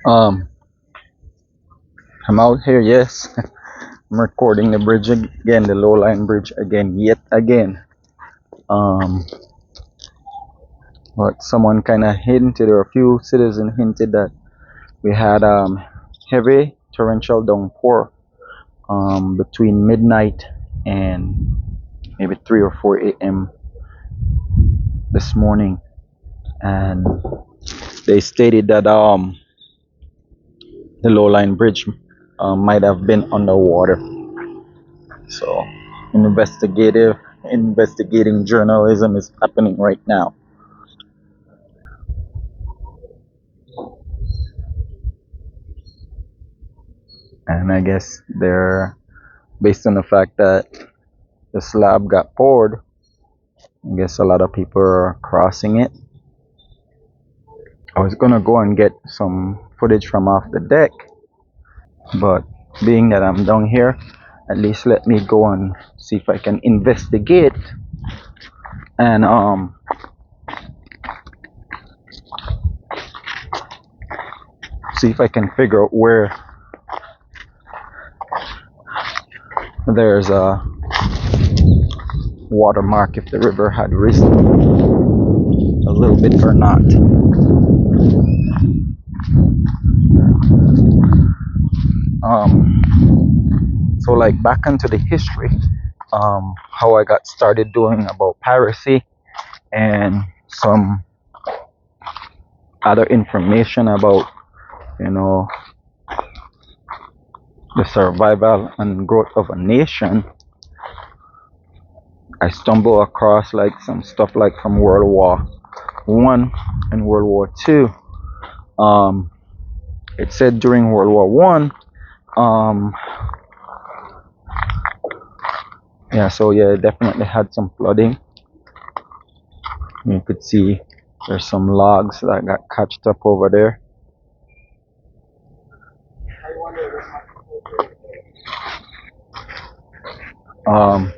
Um, I'm out here, yes. I'm recording the bridge again, the Lowline bridge again, yet again. Um, but someone kind of hinted, or a few citizens hinted that we had heavy torrential downpour between midnight and maybe 3 or 4 a.m. this morning, and they stated that the Lowline bridge might have been underwater. So investigating journalism is happening right now. And I guess they're based on the fact that the slab got poured. I guess a lot of people are crossing it. I was gonna go and get some footage from off the deck, but being that I'm down here, at least let me go and see if I can investigate and see if I can figure out where there's a watermark, if the river had risen a little bit or not. So like back into the history, how I got started doing about piracy and some other information about, you know, the survival and growth of a nation. I stumbled across like some stuff like from World War I and World War II. It said during World War I, yeah, so yeah, it definitely had some flooding. You could see there's some logs that got catched up over there. Um,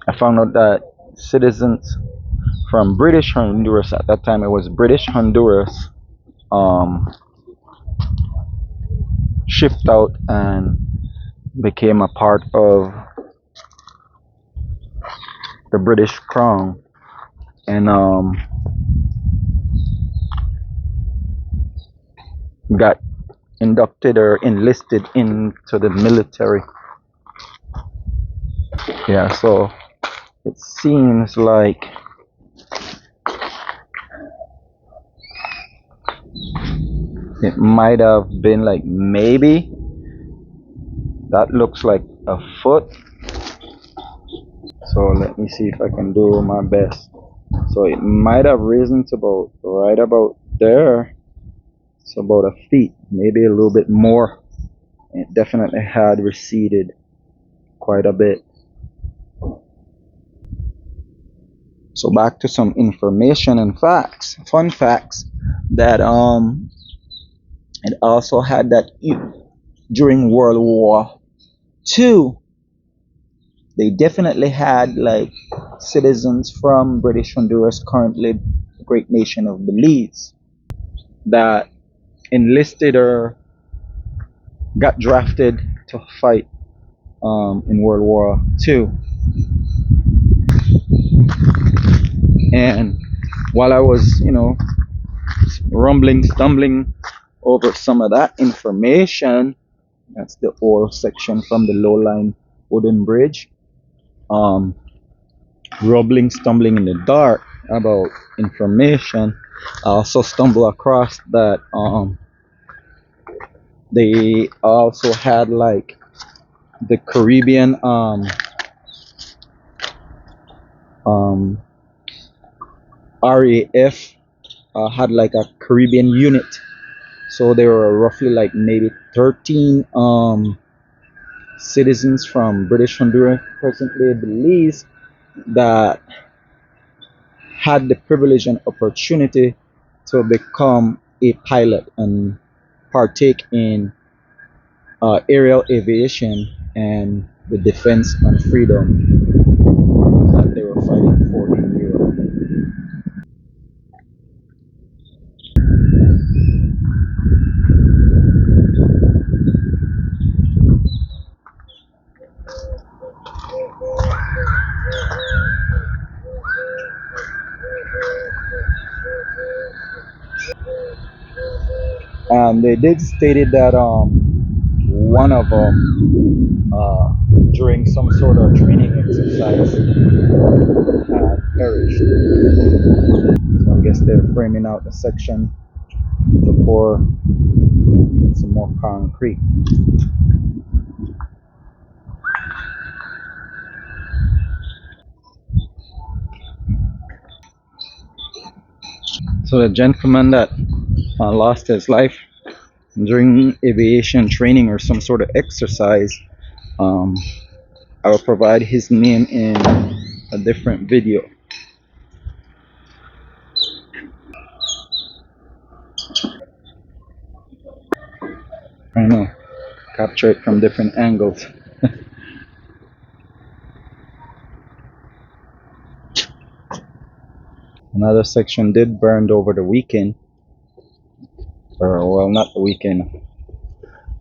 I found out that citizens from British Honduras, at that time it was British Honduras, um, shipped out and became a part of the British Crown, and got inducted or enlisted into the military. Yeah, so it seems like it might have been like, maybe that looks like a foot. So let me see if I can do my best. So it might have risen to about right about there. So about a feet, maybe a little bit more. It definitely had receded quite a bit. So back to some information and facts, fun facts, that it also had that during World War II, they definitely had like citizens from British Honduras, currently the great nation of Belize, that enlisted or got drafted to fight in World War II. And while I was, stumbling over some of that information, that's the old section from the Lowline wooden bridge. Stumbling in the dark about information, I also stumbled across that they also had like the Caribbean RAF had like a Caribbean unit. So there were roughly like maybe 13 citizens from British Honduras, presently Belize, that had the privilege and opportunity to become a pilot and partake in aerial aviation and the defense and freedom that they were fighting for in Europe. They did stated that one of them during some sort of training exercise had perished. So I guess they're framing out the section to pour some more concrete. So the gentleman that lost his life during aviation training or some sort of exercise, um, I will provide his name in a different video. I know, capture it from different angles. Another section did burned over the weekend, or well, not the weekend.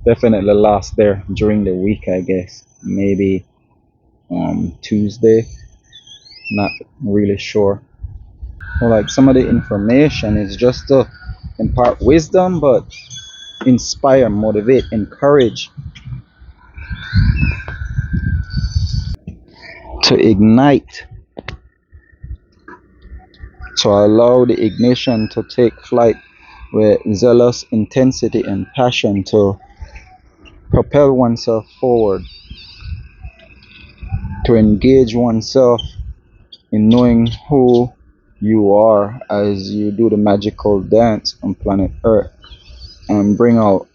Definitely lost there during the week, I guess. Maybe Tuesday. Not really sure. Well, like some of the information is just to impart wisdom, but inspire, motivate, encourage, to ignite, to allow the ignition to take flight with zealous intensity and passion to propel oneself forward, to engage oneself in knowing who you are as you do the magical dance on planet Earth and bring out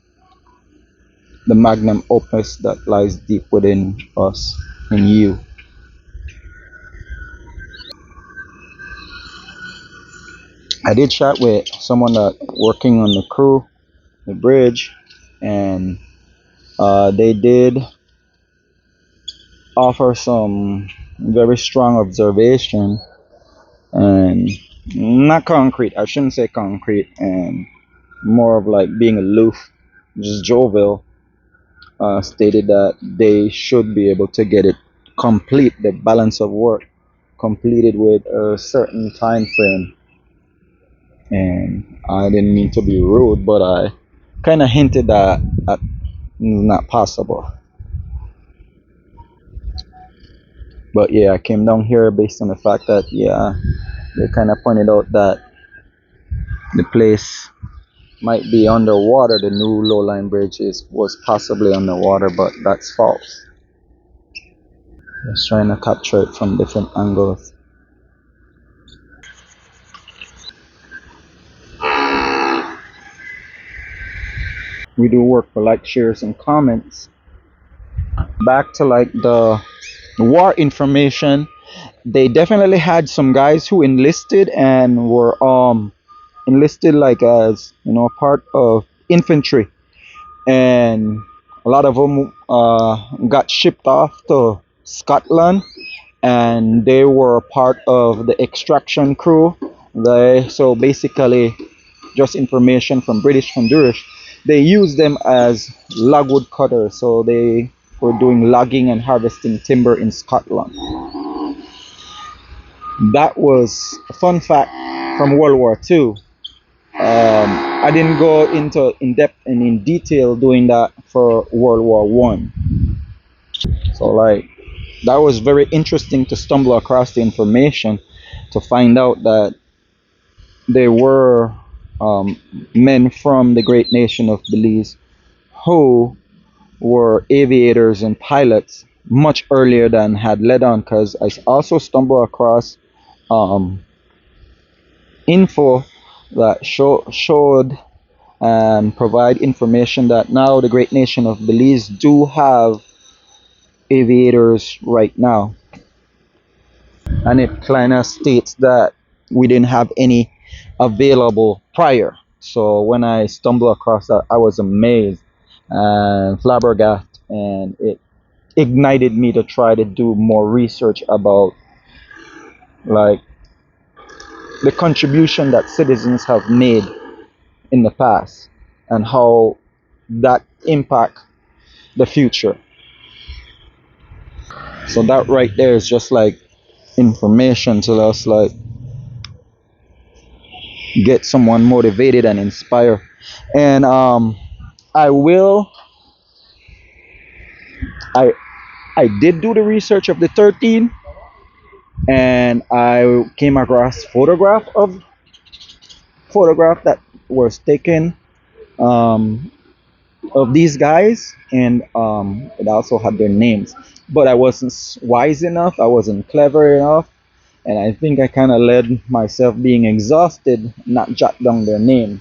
the magnum opus that lies deep within us, in you. I did chat with someone that working on the crew, the bridge, and they did offer some very strong observation and not concrete. I shouldn't say concrete, and more of like being aloof, just jovial. Stated that they should be able to get it complete, the balance of work completed with a certain time frame. And I didn't mean to be rude, but I kind of hinted that it's not possible. But yeah, I came down here based on the fact that yeah, they kind of pointed out that the place might be underwater. The new Lowline bridge was possibly underwater, but that's false. Just trying to capture it from different angles. We do work for like, shares, and comments. Back to like the war information, they definitely had some guys who enlisted and were enlisted like as part of infantry, and a lot of them got shipped off to Scotland, and they were part of the extraction crew. They so basically, just information from British Honduras, they used them as logwood cutters, so they were doing logging and harvesting timber in Scotland. That was a fun fact from World War II. I didn't go into in depth and in detail doing that for World War One. So like that was very interesting to stumble across the information to find out that there were men from the great nation of Belize who were aviators and pilots much earlier than had led on, because I also stumbled across um, info that showed and provide information that now the great nation of Belize do have aviators right now, and it kind of states that we didn't have any available prior. So when I stumbled across that, I was amazed and flabbergasted, and it ignited me to try to do more research about like the contribution that citizens have made in the past and how that impact the future. So that right there is just like information to us, like get someone motivated and inspire. And I will I I did do the research of the 13, and I came across photograph that was taken um, of these guys, and it also had their names. But I wasn't wise enough. I wasn't clever enough, and I think I kind of led myself being exhausted, not jot down their names.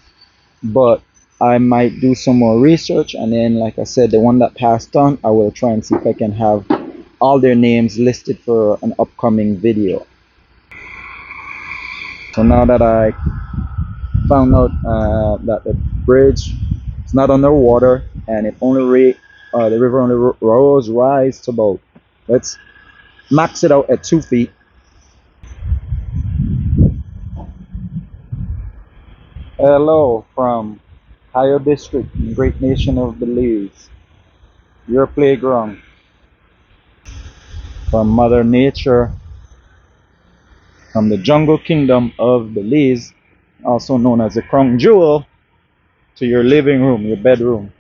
But I might do some more research, and then, like I said, the one that passed on, I will try and see if I can have all their names listed for an upcoming video. So now that I found out that the bridge is not underwater, and it only the river only rose rise to about, let's max it out at 2 feet. Hello from Cayo District, great nation of Belize, your playground, from Mother Nature, from the jungle kingdom of Belize, also known as the crown jewel, to your living room, your bedroom.